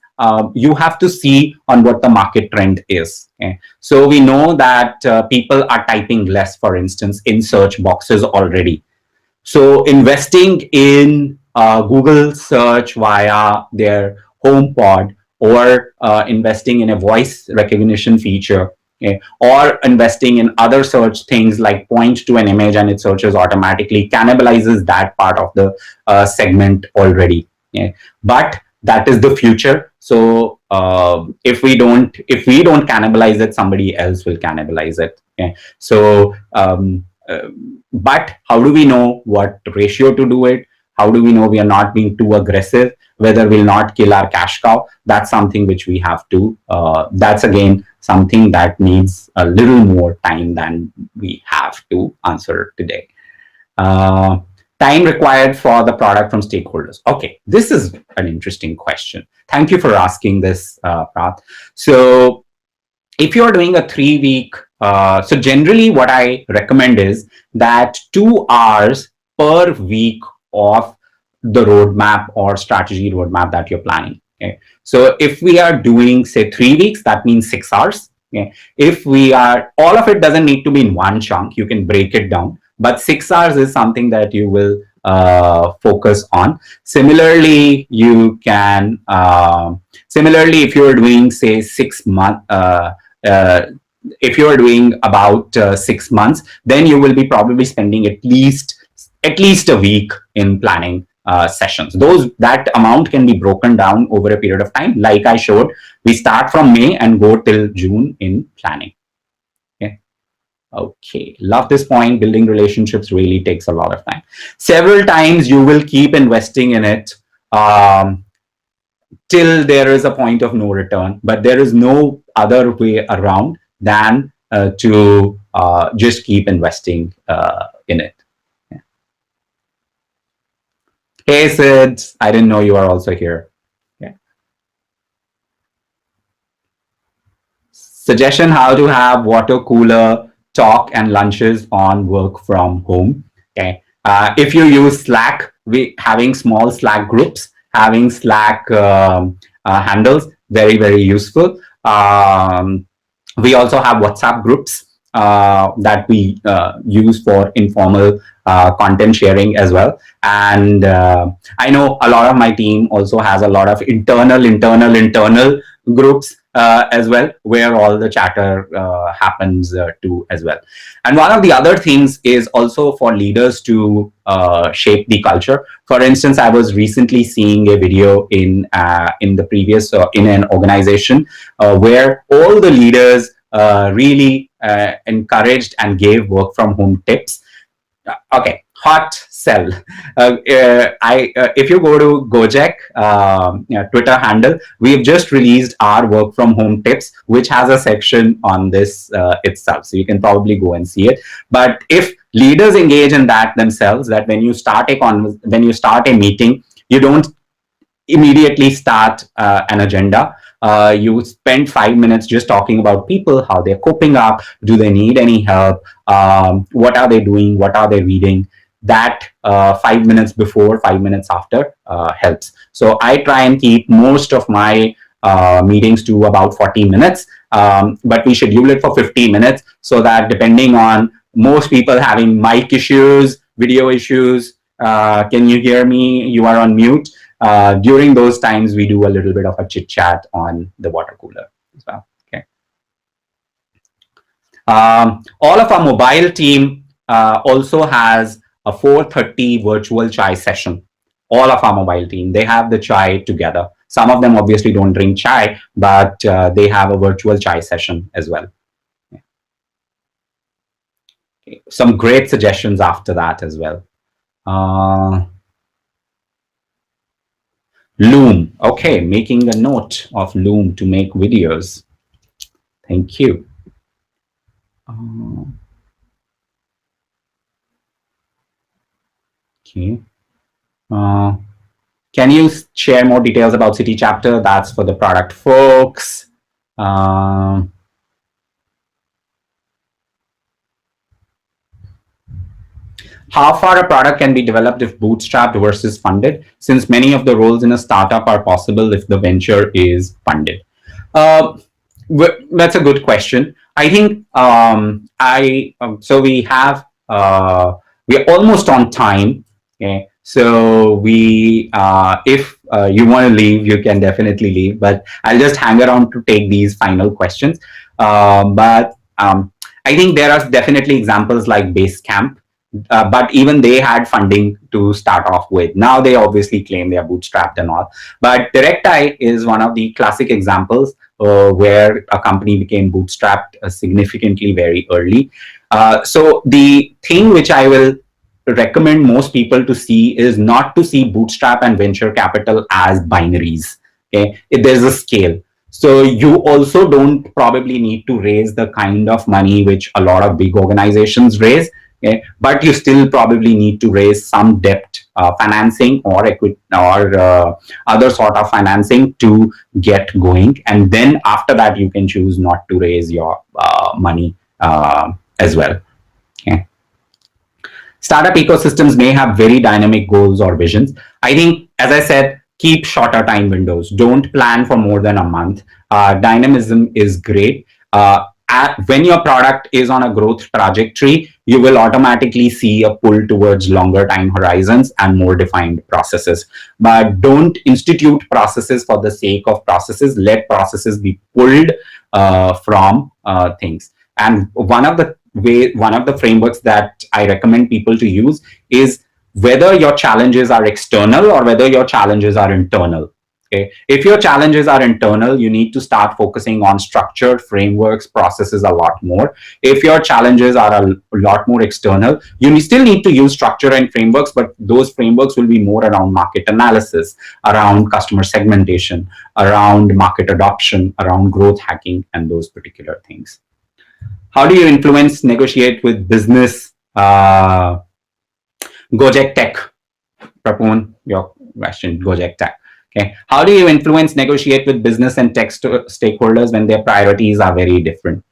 you have to see on what the market trend is. Okay? So we know that people are typing less, for instance, in search boxes already. So investing in Google search via their HomePod, or investing in a voice recognition feature, okay, or investing in other search things like point to an image and it searches automatically, cannibalizes that part of the segment already. Okay. But that is the future. So if we don't cannibalize it, somebody else will cannibalize it. Okay. So but how do we know what ratio to do it? How do we know we are not being too aggressive? Whether we'll not kill our cash cow? That's something which we have to, that's again something that needs a little more time than we have to answer today. Time required for the product from stakeholders. Okay, this is an interesting question. Thank you for asking this, Prath. So if you're doing a 3 week, so generally what I recommend is that 2 hours per week of the roadmap or strategy roadmap that you're planning. Okay. So if we are doing, say, 3 weeks, that means 6 hours. Okay. If we are, all of it doesn't need to be in one chunk, you can break it down, but 6 hours is something that you will focus on. Similarly, you can, similarly, if you're doing, say, 6 months, if you're doing about 6 months, then you will be probably spending at least a week in planning sessions. That amount can be broken down over a period of time. Like I showed, we start from May and go till June in planning. Okay. Okay. Love this point. Building relationships really takes a lot of time. Several times you will keep investing in it till there is a point of no return, but there is no other way around than to just keep investing in it. Yeah. Hey Sid, I didn't know you are also here. Yeah. Suggestion how to have water cooler talk and lunches on work from home. Okay. If you use Slack, we having small Slack groups, having Slack handles, very, very useful. We also have WhatsApp groups that we use for informal content sharing as well. And I know a lot of my team also has a lot of internal groups as well, where all the chatter happens too as well. And one of the other things is also for leaders to shape the culture. For instance, I was recently seeing a video in the previous in an organization where all the leaders really encouraged and gave work from home tips. Okay, hot sell. If you go to GoJek Twitter handle, we've just released our work from home tips, which has a section on this itself. So you can probably go and see it. But if leaders engage in that themselves, that when you start a meeting, you don't immediately start an agenda. You spend 5 minutes just talking about people, how they're coping up, do they need any help, what are they doing, what are they reading. That 5 minutes before, 5 minutes after helps. So I try and keep most of my meetings to about 40 minutes, but we schedule it for 50 minutes so that depending on most people having mic issues, video issues, can you hear me? You are on mute. During those times, we do a little bit of a chit chat on the water cooler as well. Okay. All of our mobile team also has a 4:30 virtual chai session. All of our mobile team, they have the chai together. Some of them obviously don't drink chai, but they have a virtual chai session as well. Okay. Some great suggestions after that as well. Loom. Okay, making a note of Loom to make videos. Thank you. Okay. Can you share more details about City Chapter? That's for the product folks. How far a product can be developed if bootstrapped versus funded, since many of the roles in a startup are possible if the venture is funded? That's a good question. I think so we're almost on time. Okay, so if you want to leave, you can definitely leave, but I'll just hang around to take these final questions. But I think there are definitely examples like Basecamp. But even they had funding to start off with. Now they obviously claim they are bootstrapped and all. But DirectEye is one of the classic examples where a company became bootstrapped significantly very early. So the thing which I will recommend most people to see is not to see bootstrap and venture capital as binaries. Okay, there's a scale. So you also don't probably need to raise the kind of money which a lot of big organizations raise. Okay, but you still probably need to raise some debt financing or equity or other sort of financing to get going, and then after that you can choose not to raise your money as well. Okay. Startup ecosystems may have very dynamic goals or visions. I think, as I said, keep shorter time windows. Don't plan for more than a month. Dynamism is great. When your product is on a growth trajectory, you will automatically see a pull towards longer time horizons and more defined processes. But don't institute processes for the sake of processes. Let processes be pulled from things. And one of the frameworks that I recommend people to use is whether your challenges are external or whether your challenges are internal. Okay. If your challenges are internal, you need to start focusing on structured frameworks, processes a lot more. If your challenges are a lot more external, you still need to use structure and frameworks, but those frameworks will be more around market analysis, around customer segmentation, around market adoption, around growth hacking, and those particular things. How do you influence, negotiate with business? GoJek Tech. Prapon, your question, GoJek Tech. Okay, how do you influence, negotiate with business and tech stakeholders when their priorities are very different?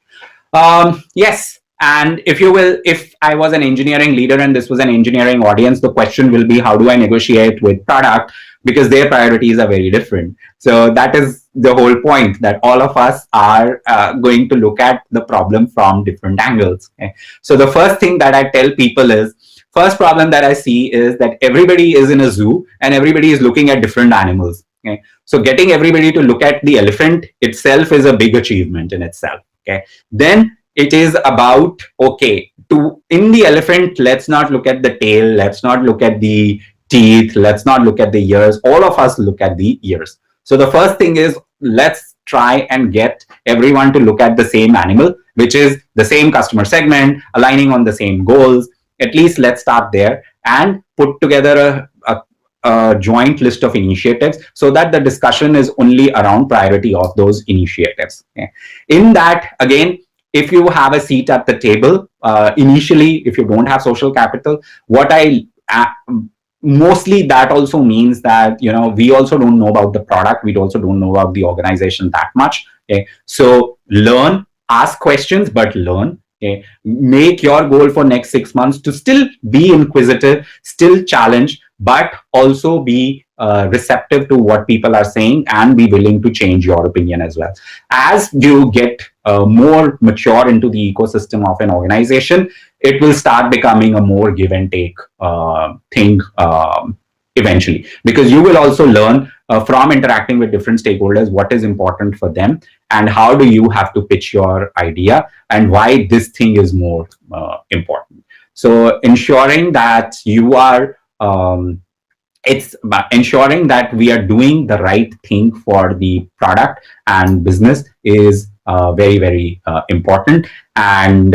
Yes. And if you will, if I was an engineering leader and this was an engineering audience, the question will be, how do I negotiate with product? Because their priorities are very different. So that is the whole point, that all of us are going to look at the problem from different angles. Okay? So the first thing that I tell people is, first problem that I see is that everybody is in a zoo and everybody is looking at different animals. Okay? So getting everybody to look at the elephant itself is a big achievement in itself. Okay, then it is about, okay, to in the elephant, let's not look at the tail, let's not look at the teeth, let's not look at the ears. All of us look at the ears. So the first thing is, let's try and get everyone to look at the same animal, which is the same customer segment, aligning on the same goals. At least let's start there and put together a joint list of initiatives, so that the discussion is only around priority of those initiatives. Okay? In that, again, if you have a seat at the table, initially, if you don't have social capital, what I mostly that also means that, you know, we also don't know about the product, we also don't know about the organization that much. Okay? So learn, ask questions, but learn. Okay? Make your goal for next 6 months to still be inquisitive, still challenge, but also be receptive to what people are saying and be willing to change your opinion as well. As you get more mature into the ecosystem of an organization, it will start becoming a more give and take thing eventually, because you will also learn from interacting with different stakeholders what is important for them and how do you have to pitch your idea and why this thing is more important. So ensuring that you are it's about ensuring that we are doing the right thing for the product and business is very, very important. And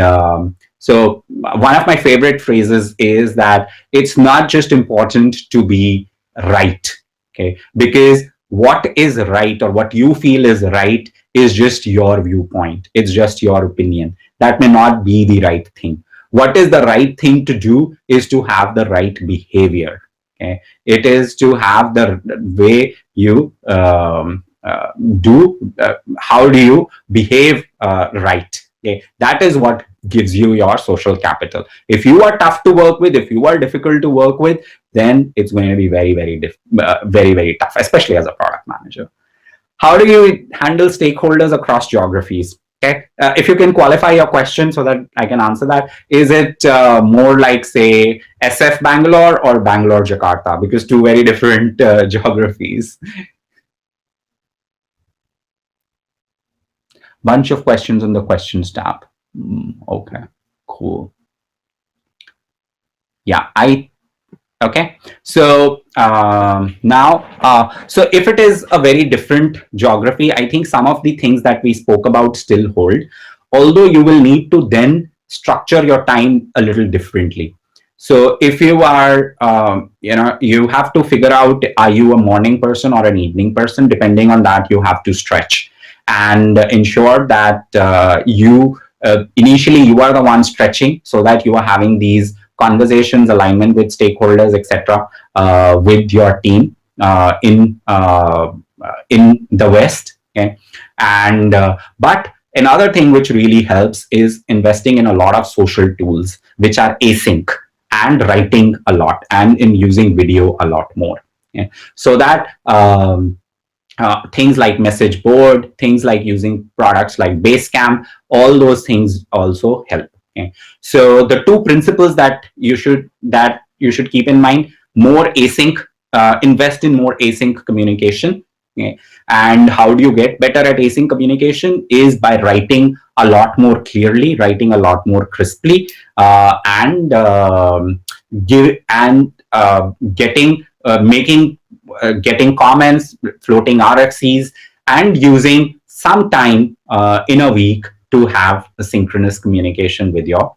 so one of my favorite phrases is that it's not just important to be right. Okay, because what is right or what you feel is right is just your viewpoint, it's just your opinion. That may not be the right thing. What is the right thing to do is to have the right behavior. Okay? It is to have the way you how do you behave right. Okay? That is what gives you your social capital. If you are tough to work with, if you are difficult to work with, then it's going to be very, very, very tough, especially as a product manager. How do you handle stakeholders across geographies? Okay, if you can qualify your question so that I can answer that. Is it more like, say, SF Bangalore or Bangalore Jakarta? Because two very different geographies. Bunch of questions on the questions tab. Okay, cool. Yeah, okay. So now, so if it is a very different geography, I think some of the things that we spoke about still hold, although you will need to then structure your time a little differently. So if you are, you have to figure out, are you a morning person or an evening person? Depending on that, you have to stretch and ensure that initially you are the one stretching, so that you are having these conversations, alignment with stakeholders, etc., with your team in the West. Okay, and but another thing which really helps is investing in a lot of social tools which are async, and writing a lot, and in using video a lot more. Okay? So that things like message board, things like using products like Basecamp, all those things also help. Okay? So the two principles that you should keep in mind: more async, invest in more async communication. Okay? And how do you get better at async communication? Is by writing a lot more clearly, writing a lot more crisply, and getting comments, floating RFCs, and using some time in a week to have a synchronous communication with your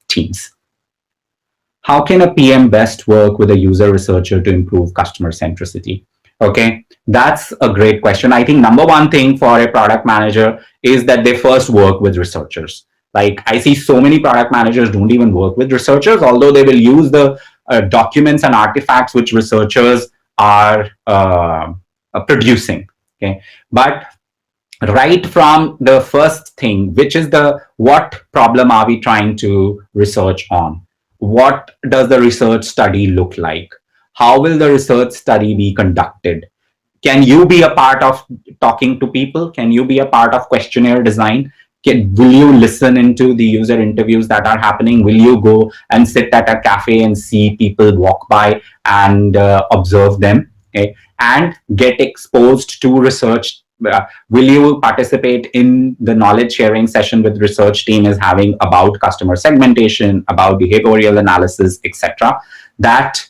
teams. How can a PM best work with a user researcher to improve customer centricity? Okay, that's a great question. I think number one thing for a product manager is that they first work with researchers. Like, I see so many product managers don't even work with researchers, although they will use the documents and artifacts which researchers are producing. Okay, but right from the first thing, which is the what problem are we trying to research on? What does the research study look like? How will the research study be conducted? Can you be a part of talking to people? Can you be a part of questionnaire design? Will you listen into the user interviews that are happening? Will you go and sit at a cafe and see people walk by and observe them? Okay, and get exposed to research. Will you participate in the knowledge sharing session with research team is having about customer segmentation, about behavioral analysis, etc. That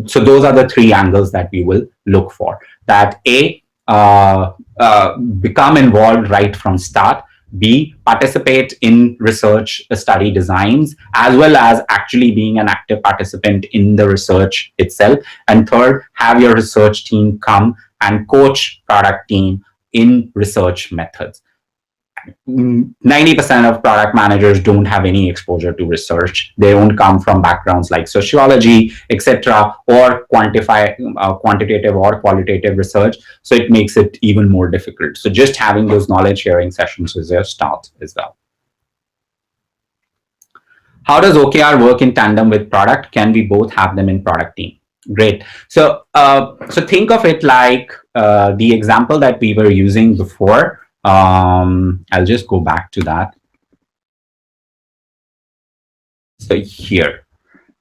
So those are the three angles that we will look for. That A, become involved right from start. B, participate in research study designs, as well as actually being an active participant in the research itself. And third, have your research team come and coach product team in research methods. 90% of product managers don't have any exposure to research. They don't come from backgrounds like sociology, etc., or quantitative or qualitative research. So it makes it even more difficult. So just having those knowledge sharing sessions is a start as well. How does OKR work in tandem with product? Can we both have them in product team? Great. So think of it like the example that we were using before. I'll just go back to that. So here,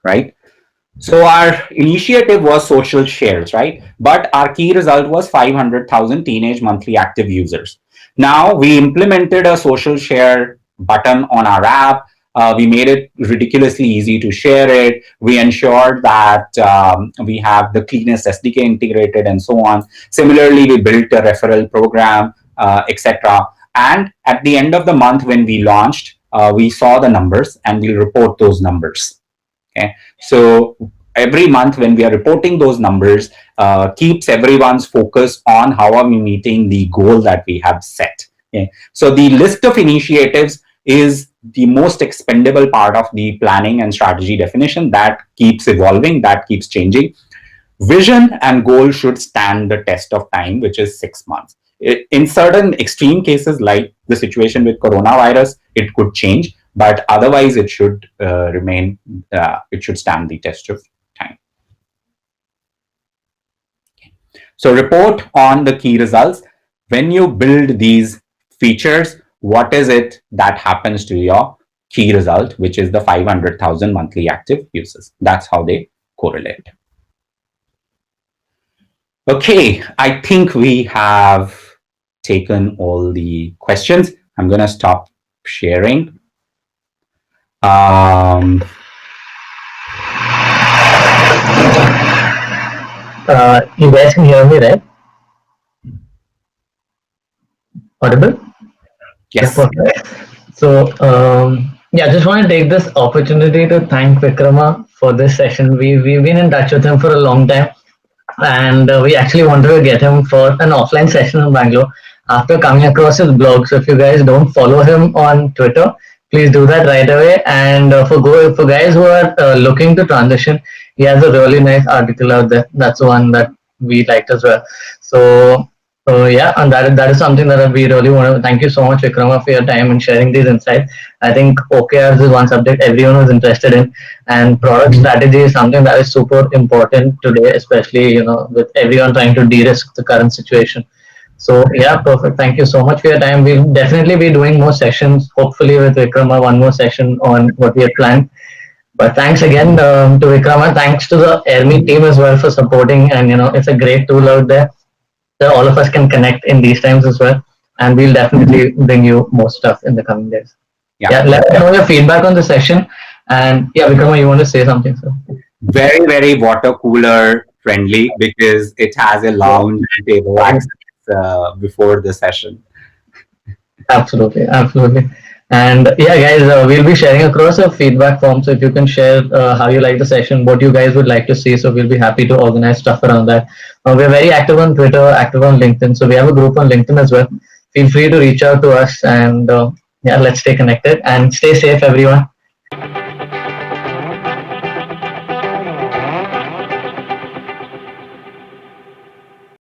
right? So our initiative was social shares, right? But our key result was 500,000 teenage monthly active users. Now we implemented a social share button on our app. We made it ridiculously easy to share it. We ensured that we have the cleanest SDK integrated and so on. Similarly, we built a referral program, etc. And at the end of the month when we launched, we saw the numbers and we report those numbers. Okay, so every month when we are reporting those numbers, keeps everyone's focus on how are we meeting the goal that we have set. Okay, so the list of initiatives is the most expendable part of the planning and strategy definition that keeps evolving, that keeps changing. Vision and goal should stand the test of time, which is 6 months. In certain extreme cases, like the situation with coronavirus, it could change, but otherwise it should remain, it should stand the test of time. So report on the key results. When you build these features, what is it that happens to your key result, which is the 500,000 monthly active users? That's how they correlate. Okay, I think we have taken all the questions. I'm going to stop sharing. You guys can hear me, right? Audible? Yes. So, yeah, just want to take this opportunity to thank Vikrama for this session. We've been in touch with him for a long time, and we actually wanted to get him for an offline session in Bangalore after coming across his blog. So if you guys don't follow him on Twitter, please do that right away. And for guys who are looking to transition, he has a really nice article out there. That's one that we liked as well. So yeah, and that is something that we really want to thank you so much, Vikrama, for your time and sharing these insights. I think OKRs is one subject everyone is interested in, and product strategy is something that is super important today, especially with everyone trying to de-risk the current situation. So yeah, perfect. Thank you so much for your time. We'll definitely be doing more sessions, hopefully with Vikrama, one more session on what we had planned. But thanks again to Vikrama. Thanks to the Airme team as well for supporting, and it's a great tool out there that all of us can connect in these times as well. And we'll definitely bring you more stuff in the coming days. Yeah, let us know your feedback on the session. And yeah, Vikrama, you want to say something, sir? Very, very water cooler friendly because it has a lounge table access before the session. Absolutely, absolutely. And yeah, guys, we'll be sharing across a feedback form. So if you can share how you like the session, what you guys would like to see, so we'll be happy to organize stuff around that. We're very active on Twitter, active on LinkedIn. So we have a group on LinkedIn as well. Feel free to reach out to us, and yeah, let's stay connected and stay safe, everyone.